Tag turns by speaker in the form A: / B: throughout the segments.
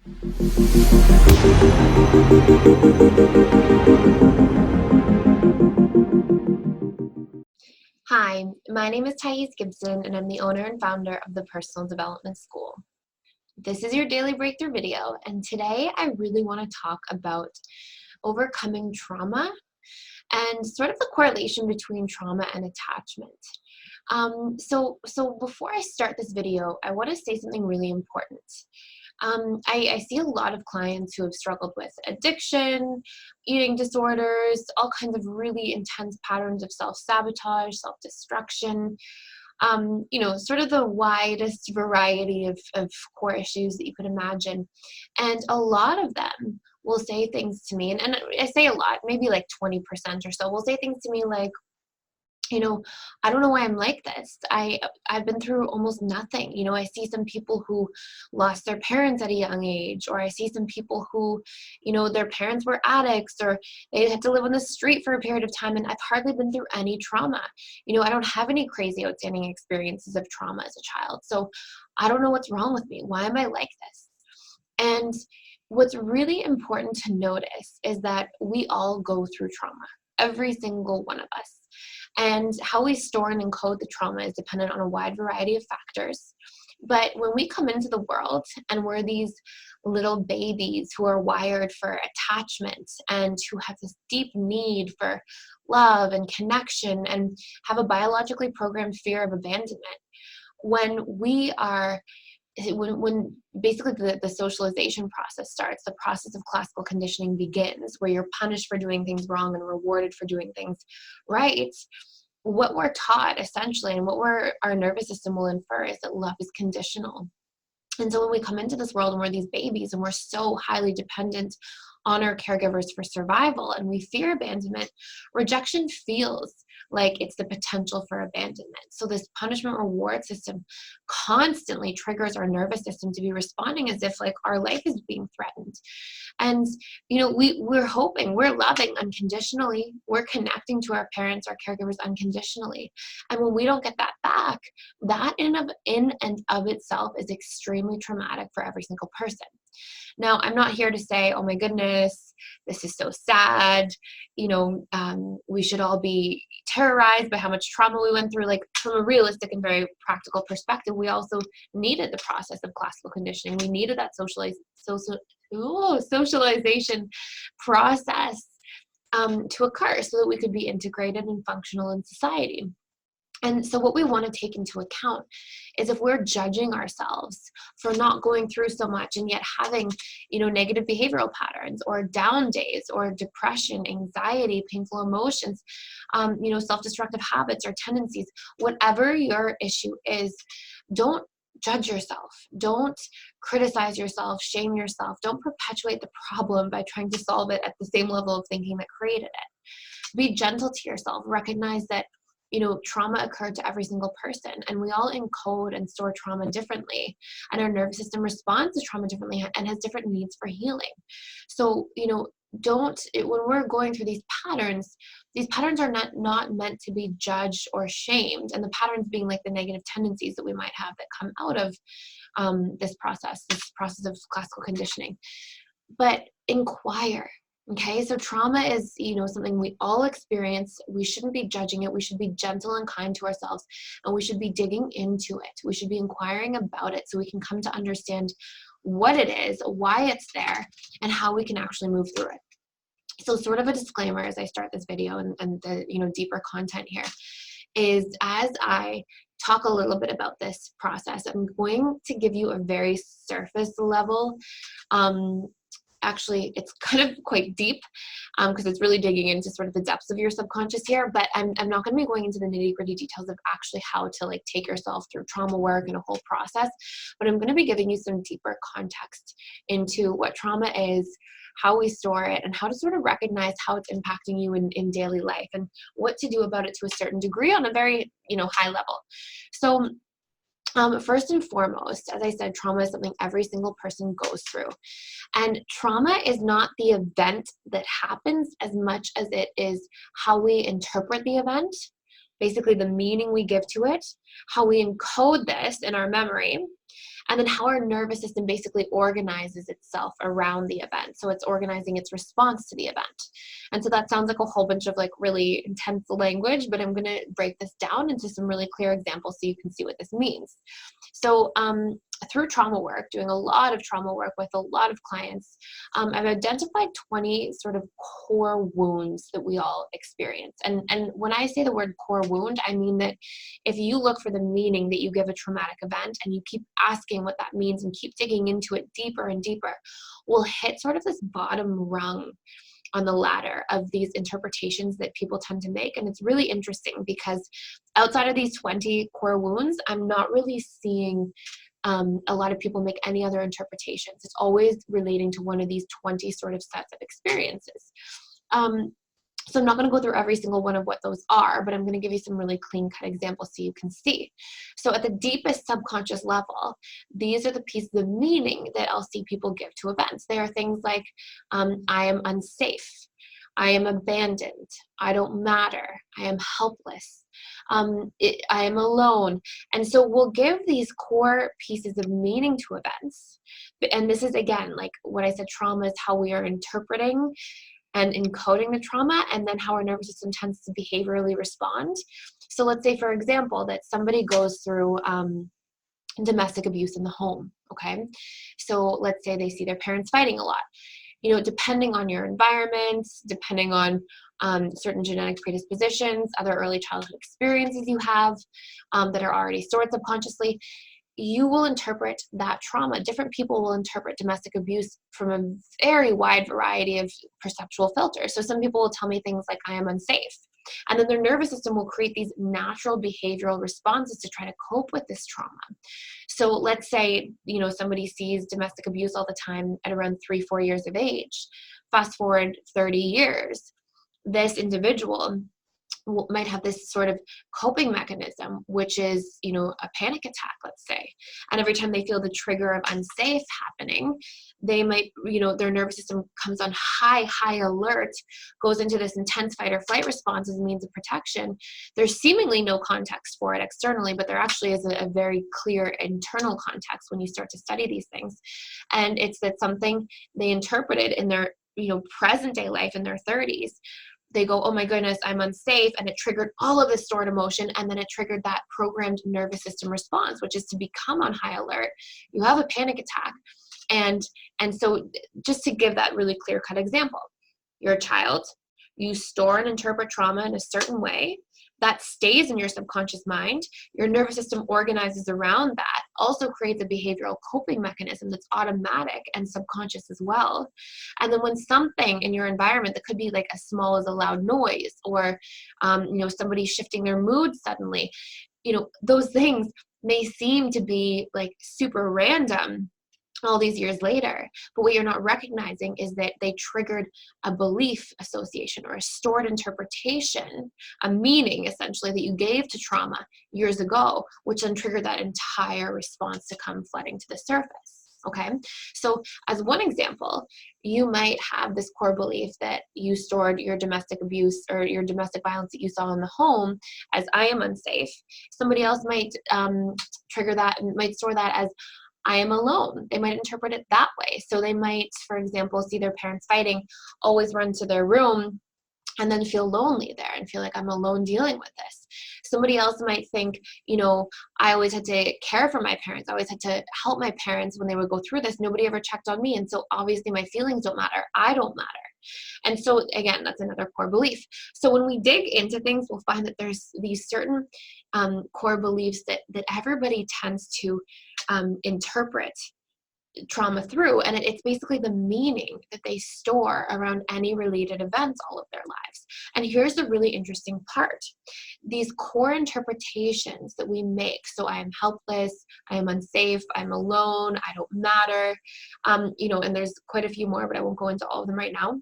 A: Hi, my name is Gibson, and I'm the owner and founder of the Personal Development School. This is your daily breakthrough video, and today I really want to talk about overcoming trauma and sort of the correlation between trauma and attachment. So before I start this video, I want to say something really important. I see a lot of clients who have struggled with addiction, eating disorders, all kinds of really intense patterns of self-sabotage, self-destruction, sort of the widest variety of core issues that you could imagine. And a lot of them will say things to me, and I say a lot, maybe like 20% or so, will say things to me like, I don't know why I'm like this. I've been through almost nothing. I see some people who lost their parents at a young age, or I see some people who, their parents were addicts, or they had to live on the street for a period of time, and I've hardly been through any trauma. I don't have any crazy outstanding experiences of trauma as a child. So I don't know what's wrong with me. Why am I like this? And what's really important to notice is that we all go through trauma, every single one of us. And how we store and encode the trauma is dependent on a wide variety of factors. But when we come into the world and we're these little babies who are wired for attachment and who have this deep need for love and connection and have a biologically programmed fear of abandonment, when we are when basically the socialization process starts, the process of classical conditioning begins, where you're punished for doing things wrong and rewarded for doing things right. What we're taught essentially, and what our nervous system will infer, is that love is conditional. And so when we come into this world and we're these babies and we're so highly dependent on our caregivers for survival and we fear abandonment, rejection feels like it's the potential for abandonment. So this punishment reward system constantly triggers our nervous system to be responding as if like our life is being threatened. And we're hoping, we're loving unconditionally, we're connecting to our parents, our caregivers unconditionally. And when we don't get that back, that in and of itself is extremely traumatic for every single person. Now, I'm not here to say, oh my goodness, this is so sad. We should all be terrorized by how much trauma we went through. Like, from a realistic and very practical perspective, we also needed the process of classical conditioning. We needed that socialization process to occur so that we could be integrated and functional in society. And so what we want to take into account is if we're judging ourselves for not going through so much and yet having, negative behavioral patterns or down days or depression, anxiety, painful emotions, self-destructive habits or tendencies, whatever your issue is, don't judge yourself. Don't criticize yourself, shame yourself. Don't perpetuate the problem by trying to solve it at the same level of thinking that created it. Be gentle to yourself. Recognize that trauma occurred to every single person, and we all encode and store trauma differently, and our nervous system responds to trauma differently and has different needs for healing. So, when we're going through these patterns are not meant to be judged or shamed, and the patterns being like the negative tendencies that we might have that come out of this process of classical conditioning. But inquire. Okay, so trauma is, something we all experience. We shouldn't be judging it. We should be gentle and kind to ourselves, and we should be digging into it. We should be inquiring about it so we can come to understand what it is, why it's there, and how we can actually move through it. So sort of a disclaimer as I start this video and the, deeper content here is, as I talk a little bit about this process, I'm going to give you a very surface level actually, it's kind of quite deep because it's really digging into sort of the depths of your subconscious here, but I'm not going to be going into the nitty-gritty details of actually how to like take yourself through trauma work and a whole process, but I'm going to be giving you some deeper context into what trauma is, how we store it, and how to sort of recognize how it's impacting you in daily life and what to do about it to a certain degree on a very, high level. So first and foremost, as I said, trauma is something every single person goes through. And trauma is not the event that happens as much as it is how we interpret the event, basically the meaning we give to it, how we encode this in our memory, And then how our nervous system basically organizes itself around the event. So it's organizing its response to the event. And so that sounds like a whole bunch of like really intense language, but I'm going to break this down into some really clear examples so you can see what this means. So through trauma work, doing a lot of trauma work with a lot of clients, I've identified 20 sort of core wounds that we all experience. And when I say the word core wound, I mean that if you look for the meaning that you give a traumatic event and you keep asking what that means and keep digging into it deeper and deeper, we'll hit sort of this bottom rung on the ladder of these interpretations that people tend to make. And it's really interesting because outside of these 20 core wounds, I'm not really seeing a lot of people make any other interpretations. It's always relating to one of these 20 sort of sets of experiences. So I'm not going to go through every single one of what those are, but I'm going to give you some really clean-cut examples so you can see. So at the deepest subconscious level, these are the pieces of meaning that I'll see people give to events. They are things like, I am unsafe, I am abandoned, I don't matter, I am helpless, I am alone. And so we'll give these core pieces of meaning to events. And this is, again, like what I said, trauma is how we are interpreting and encoding the trauma, and then how our nervous system tends to behaviorally respond. So let's say, for example, that somebody goes through domestic abuse in the home, okay? So let's say they see their parents fighting a lot. You know, depending on your environment, depending on certain genetic predispositions, other early childhood experiences you have that are already stored subconsciously, you will interpret that trauma. Different people will interpret domestic abuse from a very wide variety of perceptual filters. So some people will tell me things like, I am unsafe. And then their nervous system will create these natural behavioral responses to try to cope with this trauma. So let's say, you know, somebody sees domestic abuse all the time at around 3-4 years of age. Fast forward 30 years, this individual might have this sort of coping mechanism, which is, you know, a panic attack, let's say. And every time they feel the trigger of unsafe happening, they might, you know, their nervous system comes on high alert, goes into this intense fight or flight response as a means of protection. There's seemingly no context for it externally, but there actually is a very clear internal context when you start to study these things. And it's that something they interpreted in their, you know, present day life in their 30s. They go, oh my goodness, I'm unsafe, and it triggered all of this stored emotion, and then it triggered that programmed nervous system response, which is to become on high alert. You have a panic attack. And so just to give that really clear-cut example, you're a child, you store and interpret trauma in a certain way, that stays in your subconscious mind, your nervous system organizes around that, also creates a behavioral coping mechanism that's automatic and subconscious as well. And then when something in your environment that could be like as small as a loud noise, or you know, somebody shifting their mood suddenly, you know, those things may seem to be like super random all these years later, but what you're not recognizing is that they triggered a belief association or a stored interpretation, a meaning essentially that you gave to trauma years ago, which then triggered that entire response to come flooding to the surface. Okay, so as one example, you might have this core belief that you stored your domestic abuse or your domestic violence that you saw in the home as, I am unsafe. Somebody else might trigger that and might store that as, I am alone. They might interpret it that way. So they might, for example, see their parents fighting, always run to their room, and then feel lonely there and feel like, I'm alone dealing with this. Somebody else might think, you know, I always had to care for my parents. I always had to help my parents when they would go through this. Nobody ever checked on me. And so obviously my feelings don't matter. I don't matter. And so again, that's another core belief. So when we dig into things, we'll find that there's these certain core beliefs that everybody tends to interpret trauma through, and it's basically the meaning that they store around any related events all of their lives. And here's the really interesting part. These core interpretations that we make, so I am helpless, I am unsafe, I'm alone, I don't matter, you know, and there's quite a few more, but I won't go into all of them right now.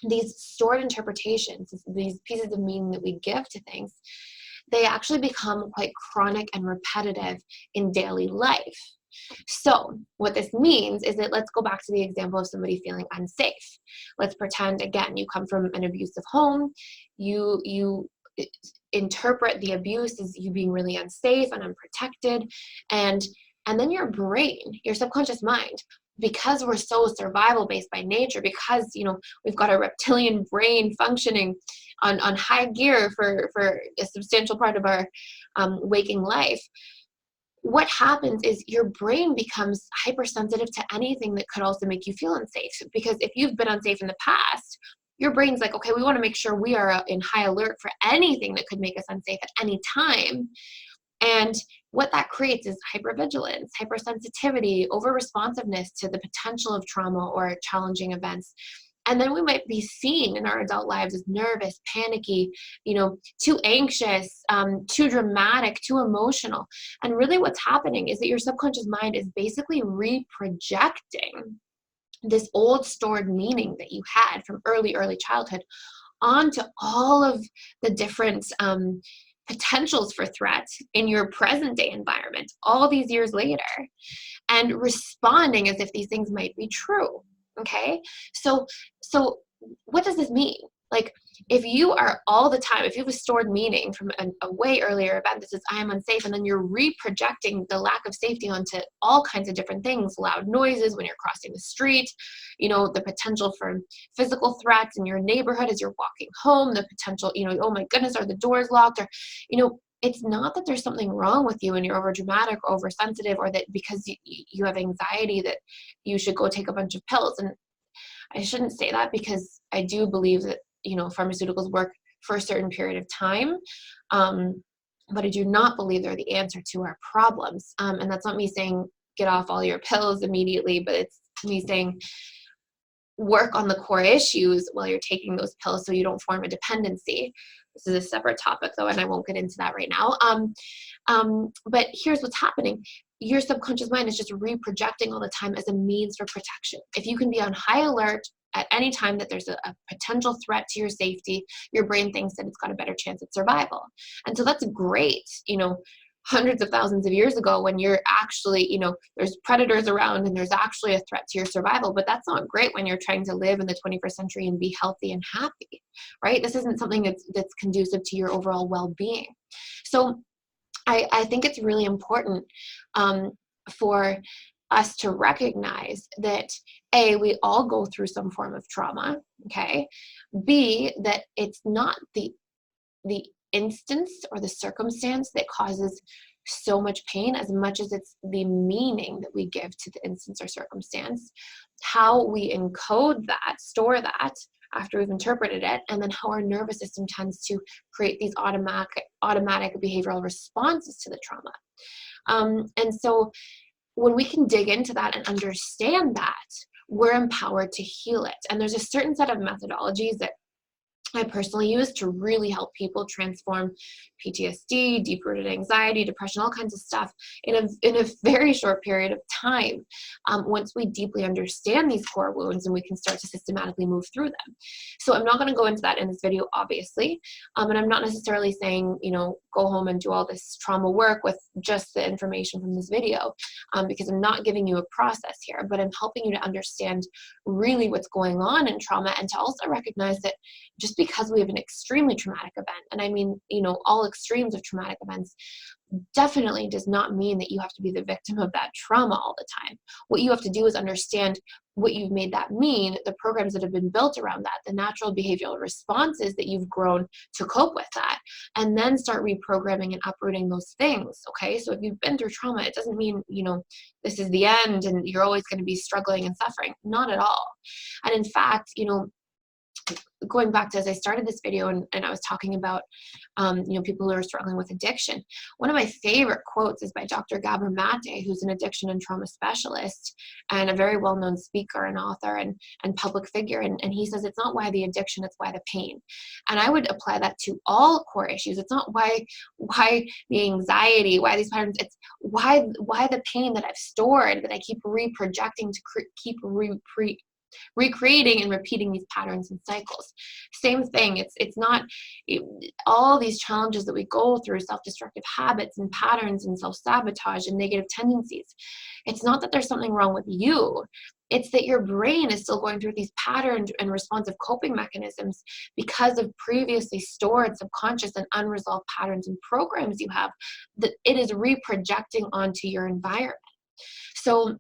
A: These stored interpretations, these pieces of meaning that we give to things, they actually become quite chronic and repetitive in daily life. So what this means is that, let's go back to the example of somebody feeling unsafe. Let's pretend, again, you come from an abusive home, you interpret the abuse as you being really unsafe and unprotected, and And then your brain, your subconscious mind, because we're so survival based by nature, because we've got a reptilian brain functioning on high gear for a substantial part of our waking life, what happens is your brain becomes hypersensitive to anything that could also make you feel unsafe. Because if you've been unsafe in the past, your brain's like, okay, we want to make sure we are in high alert for anything that could make us unsafe at any time. And what that creates is hypervigilance, hypersensitivity, over-responsiveness to the potential of trauma or challenging events. And then we might be seen in our adult lives as nervous, panicky, too anxious, too dramatic, too emotional. And really what's happening is that your subconscious mind is basically reprojecting this old stored meaning that you had from early childhood onto all of the different potentials for threat in your present day environment all these years later, and responding as if these things might be true. Okay, so what does this mean? Like, if you are all the time, if you have a stored meaning from a way earlier event that says I am unsafe, and then you're reprojecting the lack of safety onto all kinds of different things, loud noises when you're crossing the street, the potential for physical threats in your neighborhood as you're walking home, the potential, oh my goodness, are the doors locked? Or, it's not that there's something wrong with you and you're overdramatic or oversensitive, or that because you have anxiety that you should go take a bunch of pills. And I shouldn't say that, because I do believe that pharmaceuticals work for a certain period of time, but I do not believe they're the answer to our problems. And that's not me saying get off all your pills immediately, but it's me saying work on the core issues while you're taking those pills so you don't form a dependency. This is a separate topic though, and I won't get into that right now. But here's what's happening. Your subconscious mind is just reprojecting all the time as a means for protection. If you can be on high alert at any time that there's a potential threat to your safety, your brain thinks that it's got a better chance at survival. And so that's great, hundreds of thousands of years ago, when you're actually, there's predators around and there's actually a threat to your survival. But that's not great when you're trying to live in the 21st century and be healthy and happy, right? This isn't something that's conducive to your overall well-being. So I think it's really important for us to recognize that A, we all go through some form of trauma, okay? B, that it's not the instance or the circumstance that causes so much pain as much as it's the meaning that we give to the instance or circumstance, how we encode that, store that after we've interpreted it, and then how our nervous system tends to create these automatic behavioral responses to the trauma. And so when we can dig into that and understand that, we're empowered to heal it. And there's a certain set of methodologies that I personally use to really help people transform PTSD, deep-rooted anxiety, depression, all kinds of stuff in a very short period of time, once we deeply understand these core wounds and we can start to systematically move through them. So I'm not going to go into that in this video, obviously, and I'm not necessarily saying, go home and do all this trauma work with just the information from this video, because I'm not giving you a process here, but I'm helping you to understand really what's going on in trauma, and to also recognize that just because we have an extremely traumatic event, and I mean, all extremes of traumatic events, definitely does not mean that you have to be the victim of that trauma all the time. What you have to do is understand what you've made that mean, the programs that have been built around that, the natural behavioral responses that you've grown to cope with that, and then start reprogramming and uprooting those things, okay? So if you've been through trauma, it doesn't mean, this is the end and you're always going to be struggling and suffering. Not at all. And in fact, going back to as I started this video and I was talking about, people who are struggling with addiction, one of my favorite quotes is by Dr. Gabor Mate, who's an addiction and trauma specialist and a very well-known speaker and author and public figure. And he says, it's not why the addiction, it's why the pain. And I would apply that to all core issues. It's not why the anxiety, why these patterns, it's why the pain that I've stored, that I keep reprojecting to keep recreating and repeating these patterns and cycles. Same thing. It's not all these challenges that we go through, self-destructive habits and patterns and self-sabotage and negative tendencies. It's not that there's something wrong with you. It's that your brain is still going through these patterns and responsive coping mechanisms because of previously stored subconscious and unresolved patterns and programs you have that it is reprojecting onto your environment. So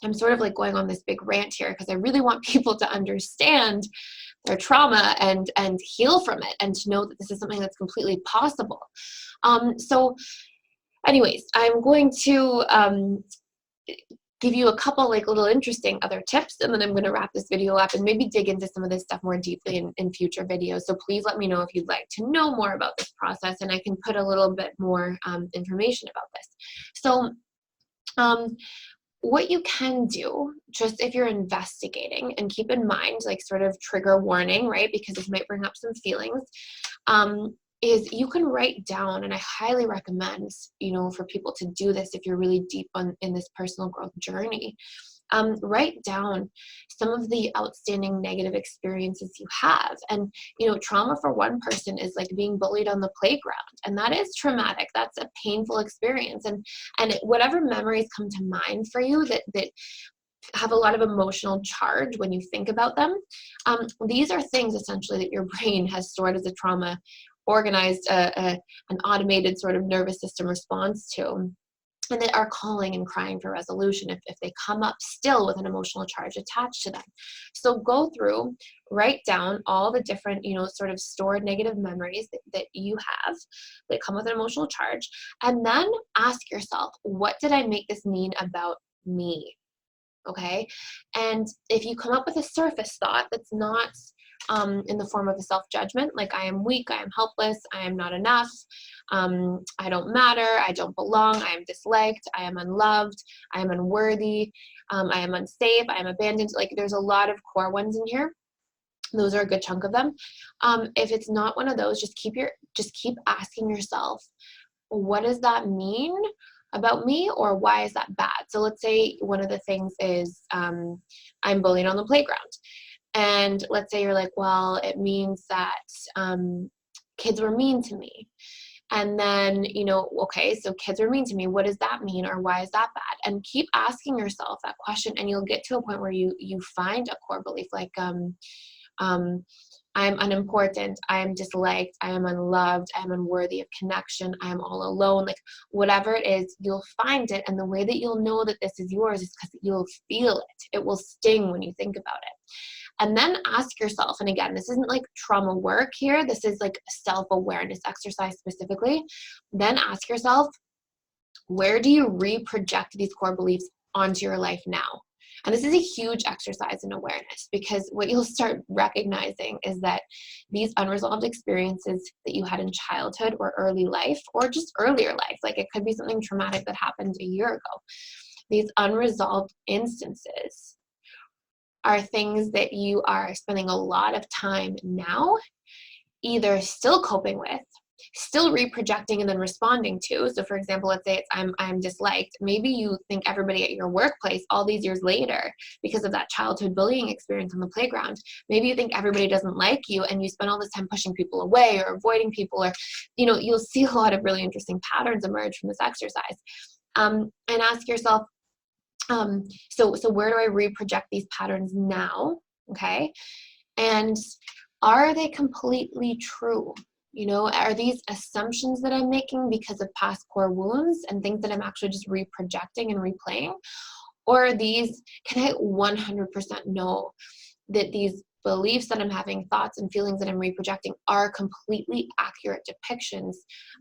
A: I'm sort of like going on this big rant here because I really want people to understand their trauma and heal from it, and to know that this is something that's completely possible. So anyways, I'm going to give you a couple like little interesting other tips, and then I'm going to wrap this video up and maybe dig into some of this stuff more deeply in future videos. So please let me know if you'd like to know more about this process, and I can put a little bit more information about this. So what you can do, just if you're investigating, and keep in mind, like, sort of trigger warning, right? Because this might bring up some feelings, is you can write down, and I highly recommend, for people to do this if you're really deep in this personal growth journey. Write down some of the outstanding negative experiences you have. And, trauma for one person is like being bullied on the playground, and that is traumatic. That's a painful experience. And whatever memories come to mind for you that have a lot of emotional charge when you think about them, these are things essentially that your brain has stored as a trauma, organized an automated sort of nervous system response to, and that are calling and crying for resolution if they come up still with an emotional charge attached to them. So go through, write down all the different, sort of stored negative memories that you have that come with an emotional charge, and then ask yourself, what did I make this mean about me? Okay? And if you come up with a surface thought that's not in the form of a self-judgment, like I am weak, I am helpless, I am not enough, I don't matter, I don't belong, I am disliked, I am unloved, I am unworthy, I am unsafe, I am abandoned. Like, there's a lot of core ones in here. Those are a good chunk of them. If it's not one of those, just keep asking yourself, what does that mean about me, or why is that bad? So let's say one of the things is I'm bullied on the playground. And let's say you're like, well, it means that kids were mean to me. And then, okay, so kids were mean to me. What does that mean, or why is that bad? And keep asking yourself that question, and you'll get to a point where you find a core belief, like I'm unimportant, I am disliked, I am unloved, I am unworthy of connection, I am all alone. Like, whatever it is, you'll find it. And the way that you'll know that this is yours is because you'll feel it. It will sting when you think about it. And then ask yourself, and again, this isn't like trauma work here, this is like a self-awareness exercise specifically. Then ask yourself, where do you reproject these core beliefs onto your life now? And this is a huge exercise in awareness, because what you'll start recognizing is that these unresolved experiences that you had in childhood or early life, or just earlier life, like it could be something traumatic that happened a year ago, these unresolved instances are things that you are spending a lot of time now either still coping with, still reprojecting and then responding to. So for example, let's say it's I'm disliked. Maybe you think everybody at your workplace all these years later, because of that childhood bullying experience on the playground, maybe you think everybody doesn't like you, and you spend all this time pushing people away or avoiding people, or you'll see a lot of really interesting patterns emerge from this exercise. And ask yourself, so where do I reproject these patterns now? Okay. And are they completely true? Are these assumptions that I'm making because of past core wounds and things that I'm actually just reprojecting and replaying? Or can I 100% know that these beliefs that I'm having, thoughts and feelings that I'm reprojecting, are completely accurate depictions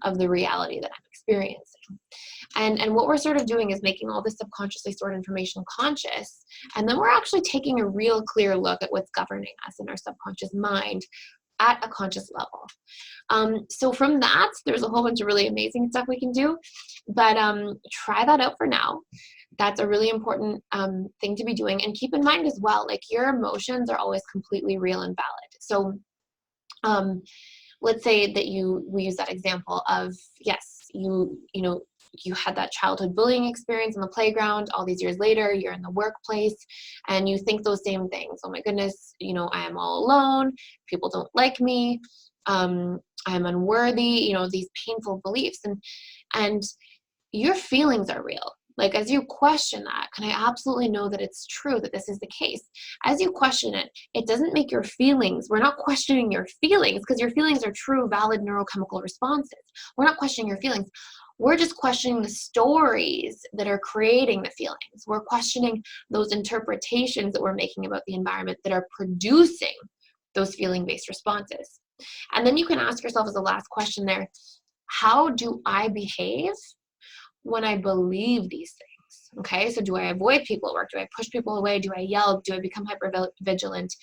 A: of the reality that I'm experiencing? And what we're sort of doing is making all this subconsciously stored information conscious, and then we're actually taking a real clear look at what's governing us in our subconscious mind at a conscious level. So from that, there's a whole bunch of really amazing stuff we can do, but try that out for now. That's a really important thing to be doing. And keep in mind as well, like, your emotions are always completely real and valid. So let's say that we use that example of, yes, you had that childhood bullying experience on the playground. All these years later, you're in the workplace and you think those same things. Oh my goodness, I am all alone. People don't like me. I'm unworthy, these painful beliefs. And your feelings are real. Like, as you question that, can I absolutely know that it's true, that this is the case? As you question it, it doesn't make your feelings, we're not questioning your feelings, because your feelings are true, valid neurochemical responses. We're not questioning your feelings. We're just questioning the stories that are creating the feelings. We're questioning those interpretations that we're making about the environment that are producing those feeling-based responses. And then you can ask yourself as a last question there, how do I behave when I believe these things? Okay, so do I avoid people at work? Do I push people away? Do I yell? Do I become hyper-vigilant?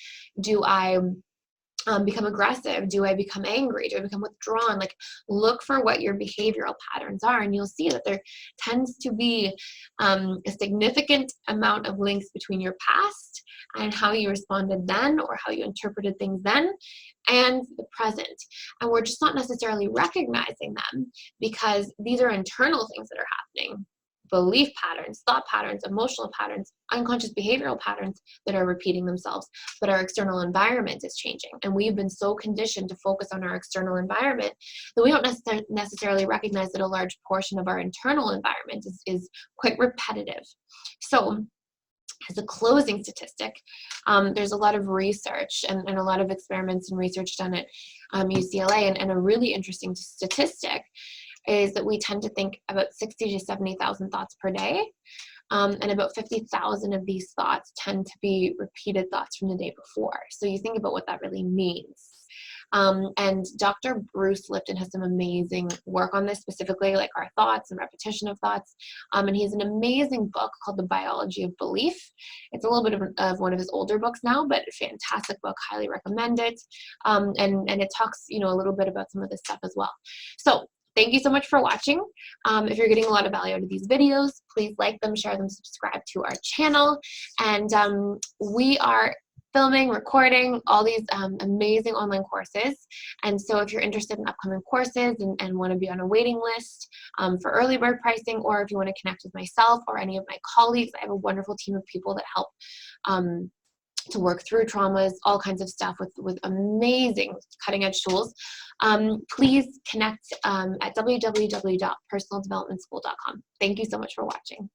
A: Do I become aggressive? Do I become angry? Do I become withdrawn? Like, look for what your behavioral patterns are, and you'll see that there tends to be a significant amount of links between your past and how you responded then, or how you interpreted things then, and the present. And we're just not necessarily recognizing them because these are internal things that are happening. Belief patterns, thought patterns, emotional patterns, unconscious behavioral patterns that are repeating themselves, but our external environment is changing. And we've been so conditioned to focus on our external environment that we don't necessarily recognize that a large portion of our internal environment is quite repetitive. So as a closing statistic, there's a lot of research and a lot of experiments and research done at UCLA, and a really interesting statistic is that we tend to think about 60 to 70,000 thoughts per day, and about 50,000 of these thoughts tend to be repeated thoughts from the day before. So you think about what that really means. And Dr. Bruce Lipton has some amazing work on this, specifically like our thoughts and repetition of thoughts. And he has an amazing book called The Biology of Belief. It's a little bit of one of his older books now, but a fantastic book, highly recommend it. And it talks, a little bit about some of this stuff as well. So thank you so much for watching. If you're getting a lot of value out of these videos, please like them, share them, subscribe to our channel. And we are filming, recording all these amazing online courses. And so if you're interested in upcoming courses and want to be on a waiting list for early bird pricing, or if you want to connect with myself or any of my colleagues, I have a wonderful team of people that help to work through traumas, all kinds of stuff with amazing cutting edge tools. Please connect at www.personaldevelopmentschool.com. Thank you so much for watching.